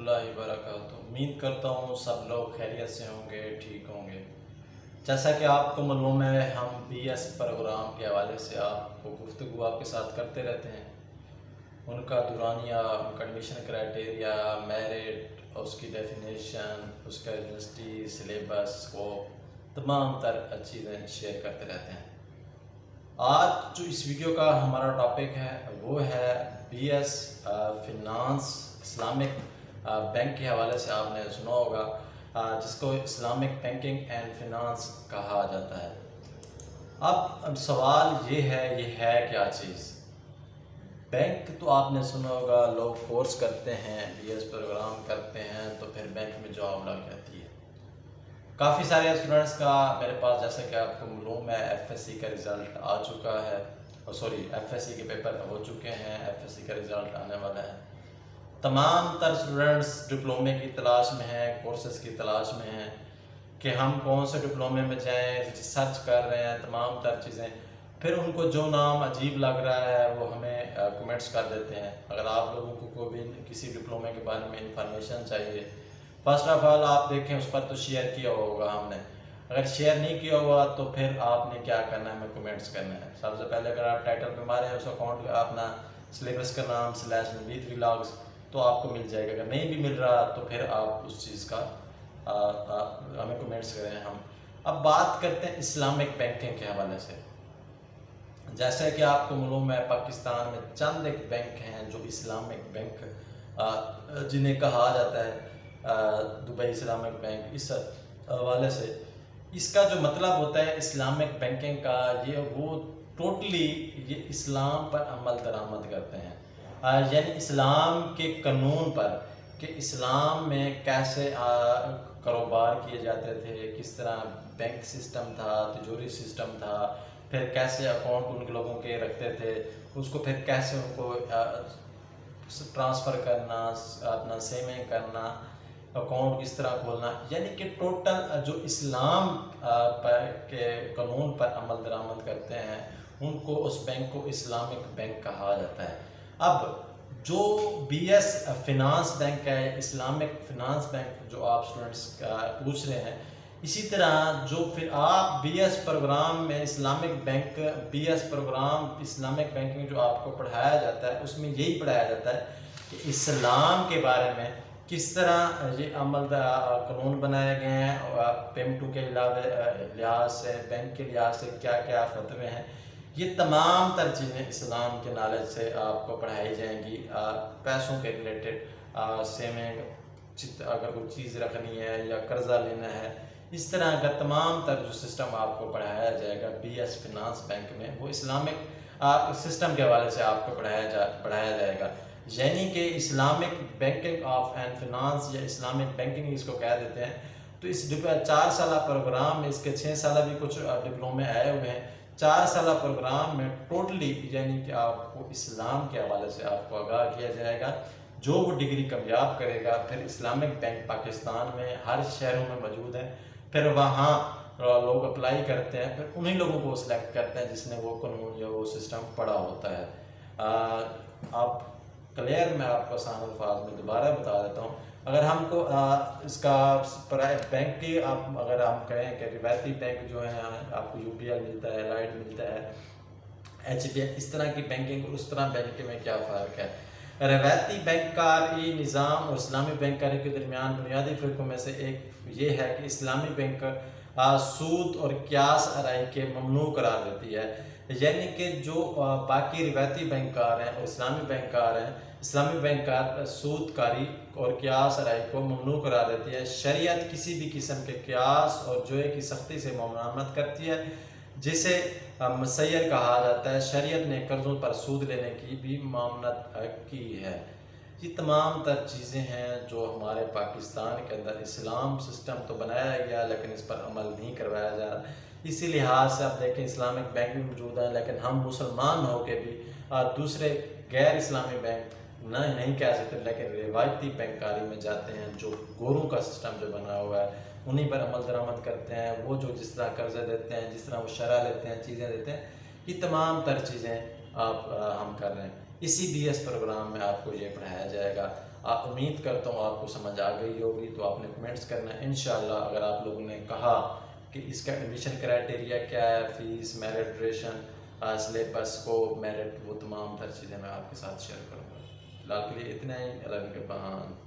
اللہ وبرکاتہ۔ امید کرتا ہوں سب لوگ خیریت سے ہوں گے، ٹھیک ہوں گے۔ جیسا کہ آپ کو معلوم ہے، ہم بی ایس پروگرام کے حوالے سے آپ کو گفتگو آپ کے ساتھ کرتے رہتے ہیں۔ ان کا دورانیہ، ان کا ایڈمیشن کرائٹیریا، میرٹ، اس کی ڈیفینیشن، اس کا یونیورسٹی سلیبس، اسکوپ، تمام تر چیزیں شیئر کرتے رہتے ہیں۔ آج جو اس ویڈیو کا ہمارا ٹاپک ہے وہ ہے B S finance Islamic bank کے حوالے سے آپ نے سنا ہوگا، جس کو اسلامک بینکنگ اینڈ فنانس کہا جاتا ہے۔ اب سوال یہ ہے کیا چیز؟ بینک تو آپ نے سنا ہوگا، لوگ کورس کرتے ہیں، بی ایس پروگرام کرتے ہیں تو پھر بینک میں جاب لگ جاتی ہے۔ کافی سارے اسٹوڈنٹس کا میرے پاس، جیسا کہ آپ کو معلوم ہے، ایف ایس سی کا رزلٹ آ چکا ہے، ایف ایس سی کے پیپر ہو چکے ہیں، ایف ایس سی کا رزلٹ آنے والا ہے۔ تمام تر اسٹوڈنٹس ڈپلومے کی تلاش میں ہیں، کورسز کی تلاش میں ہیں کہ ہم کون سے ڈپلومے میں جائیں، سرچ کر رہے ہیں تمام تر چیزیں۔ پھر ان کو جو نام عجیب لگ رہا ہے وہ ہمیں کمنٹس کر دیتے ہیں۔ اگر آپ لوگوں کو کوئی بھی کسی ڈپلومے کے بارے میں انفارمیشن چاہیے، فرسٹ آف آل آپ دیکھیں اس پر تو شیئر کیا ہوگا ہم نے۔ اگر شیئر نہیں کیا ہوا تو پھر آپ نے کیا کرنا ہے، ہمیں کمنٹس کرنا ہے۔ سب سے پہلے اگر آپ ٹائٹل پہ ماریں اس اکاؤنٹ کا اپنا سلیبس کا نام /Navneet Vlogs تو آپ کو مل جائے گا۔ اگر نہیں بھی مل رہا تو پھر آپ اس چیز کا ہمیں کمنٹس کریں ہم۔ اب بات کرتے ہیں اسلامک بینکنگ کے حوالے سے۔ جیسے کہ آپ کو معلوم ہے، پاکستان میں چند ایک بینک ہیں جو اسلامک بینک جنہیں کہا جاتا ہے، دبئی اسلامک بینک۔ اس حوالے سے اس کا جو مطلب ہوتا ہے اسلامک بینکنگ کا، وہ ٹوٹلی یہ اسلام پر عمل درآمد کرتے ہیں، یعنی اسلام کے قانون پر، کہ اسلام میں کیسے کاروبار کیے جاتے تھے، کس طرح بینک سسٹم تھا، تجوری سسٹم تھا، پھر کیسے اکاؤنٹ ان لوگوں کے رکھتے تھے، اس کو پھر کیسے ان کو ٹرانسفر کرنا، اپنا سیونگ کرنا، اکاؤنٹ کس طرح کھولنا، یعنی کہ ٹوٹل جو اسلام کے قانون پر عمل درآمد کرتے ہیں ان کو، اس بینک کو اسلامک بینک کہا جاتا ہے۔ اب جو بی ایس فنانس بینک ہے، اسلامک فنانس بینک جو آپ اسٹوڈنٹس پوچھ رہے ہیں، اسی طرح جو پھر آپ بی ایس پروگرام میں Islamic bank, B S programme Islamic banking جو آپ کو پڑھایا جاتا ہے، اس میں یہی پڑھایا جاتا ہے کہ اسلام کے بارے میں کس طرح یہ عمل قانون بنائے گئے ہیں، اور پیمنٹوں کے لحاظ سے، بینک کے لحاظ سے کیا کیا فتوے ہیں، یہ تمام تر چیزیں اسلام کے نالج سے آپ کو پڑھائی جائیں گی۔ پیسوں کے ریلیٹڈ، سیونگ، اگر کوئی چیز رکھنی ہے یا قرضہ لینا ہے، اس طرح کا تمام تر جو سسٹم آپ کو پڑھایا جائے گا بی ایس فنانس بینک میں، وہ اسلامک سسٹم کے حوالے سے آپ کو پڑھایا جائے گا۔ یعنی کہ Islamic banking of and finance, یا اسلامک بینکنگ اس کو کہہ دیتے ہیں۔ تو اس 4 سالہ پروگرام میں، اس کے 6 سالہ بھی کچھ ڈپلومے آئے ہوئے ہیں، 4 سالہ پروگرام میں ٹوٹلی یعنی کہ آپ کو اسلام کے حوالے سے آپ کو آگاہ کیا جائے گا۔ جو وہ ڈگری کامیاب کرے گا، پھر اسلامک بینک پاکستان میں ہر شہروں میں موجود ہے، پھر وہاں لوگ اپلائی کرتے ہیں، پھر انہی لوگوں کو سلیکٹ کرتے ہیں جس نے وہ قانون یا وہ سسٹم پڑھا ہوتا ہے۔ آپ کلیئر، میں آپ کو آسان الفاظ میں دوبارہ بتا دیتا ہوں۔ اگر ہم کو اس کا بینک کی اگر ہم کہیں کہ روایتی بینک جو ہیں، آپ کو یو پی ایل ملتا ہے، لائٹ ملتا ہے، ایچ ڈی ایف، اس طرح کی بینکنگ اور اس طرح بینک میں کیا فرق ہے؟ روایتی بینک کاری نظام اور اسلامی بینک کاری کے درمیان بنیادی فرقوں میں سے ایک یہ ہے کہ اسلامی بینک سود اور قیاس آرائی کے ممنوع قرار دیتی ہے، یعنی کہ جو باقی روایتی بینک کار ہیں اور اسلامی بینک کار ہیں، اسلامی بینک کار سود کاری اور قیاس آرائی کو ممنوع قرار دیتی ہے۔ شریعت کسی بھی قسم کے قیاس اور جوئے کی سختی سے ممانعت کرتی ہے، جسے مسیر کہا جاتا ہے۔ شریعت نے قرضوں پر سود لینے کی بھی ممانعت کی ہے۔ یہ تمام تر چیزیں ہیں جو ہمارے پاکستان کے اندر اسلام سسٹم تو بنایا گیا لیکن اس پر عمل نہیں کروایا جا رہا۔ اسی لحاظ سے آپ دیکھیں اسلامک بینک بھی موجود ہیں، لیکن ہم مسلمان ہو کے بھی دوسرے غیر اسلامی بینک نہیں کہہ سکتے، لیکن روایتی بینک کاری میں جاتے ہیں، جو گوروں کا سسٹم جو بنا ہوا ہے انہی پر عمل درآمد کرتے ہیں۔ وہ جو جس طرح قرضے دیتے ہیں، جس طرح وہ شرح لیتے ہیں، چیزیں دیتے ہیں، یہ تمام تر چیزیں ہم کر رہے ہیں۔ اسی بی ایس پروگرام میں آپ کو یہ پڑھایا جائے گا۔ امید کرتا ہوں آپ کو سمجھ آ گئی ہوگی، تو آپ نے کمنٹس کرنا ہے انشاءاللہ۔ اگر آپ لوگوں نے کہا کہ اس کا ایڈمیشن کرائٹیریا کیا ہے، فیس، میرٹ ڈریشن، سلیبس کو میرٹ، وہ تمام تر چیزیں میں آپ کے ساتھ شیئر کروں گا۔ فی الحال کے لیے اتنا ہی، اللہ کے بعد